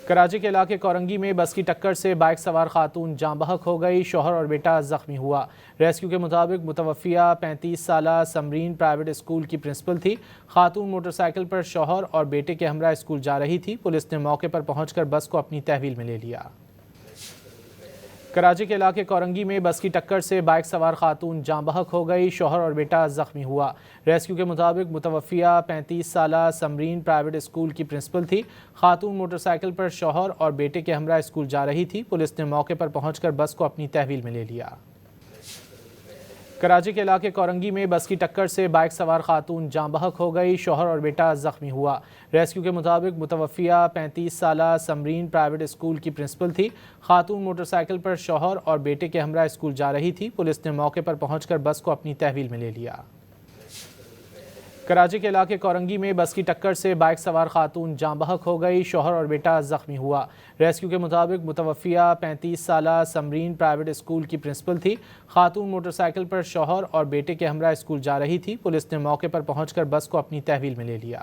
کراچی کے علاقے کورنگی میں بس کی ٹکر سے بائک سوار خاتون جاں بحق ہو گئی، شوہر اور بیٹا زخمی ہوا۔ ریسکیو کے مطابق متوفیہ 35 سالہ سمرین پرائیویٹ اسکول کی پرنسپل تھی۔ خاتون موٹر سائیکل پر شوہر اور بیٹے کے ہمراہ اسکول جا رہی تھی۔ پولیس نے موقع پر پہنچ کر بس کو اپنی تحویل میں لے لیا۔ کراچی کے علاقے کورنگی میں بس کی ٹکر سے بائک سوار خاتون جاں بحق ہو گئی، شوہر اور بیٹا زخمی ہوا۔ ریسکیو کے مطابق متوفیہ 35 سالہ سمرین پرائیویٹ اسکول کی پرنسپل تھی۔ خاتون موٹر سائیکل پر شوہر اور بیٹے کے ہمراہ اسکول جا رہی تھی۔ پولیس نے موقع پر پہنچ کر بس کو اپنی تحویل میں لے لیا۔ کراچی کے علاقے کورنگی میں بس کی ٹکر سے بائک سوار خاتون جاں بحق ہو گئی، شوہر اور بیٹا زخمی ہوا۔ ریسکیو کے مطابق متوفیہ 35 سالہ سمرین پرائیویٹ اسکول کی پرنسپل تھی۔ خاتون موٹر سائیکل پر شوہر اور بیٹے کے ہمراہ اسکول جا رہی تھی۔ پولیس نے موقع پر پہنچ کر بس کو اپنی تحویل میں لے لیا۔ کراچی کے علاقے کورنگی میں بس کی ٹکر سے بائک سوار خاتون جاں بحق ہو گئی، شوہر اور بیٹا زخمی ہوا۔ ریسکیو کے مطابق متوفیہ 35 سالہ سمرین پرائیویٹ اسکول کی پرنسپل تھی۔ خاتون موٹر سائیکل پر شوہر اور بیٹے کے ہمراہ اسکول جا رہی تھی۔ پولیس نے موقع پر پہنچ کر بس کو اپنی تحویل میں لے لیا۔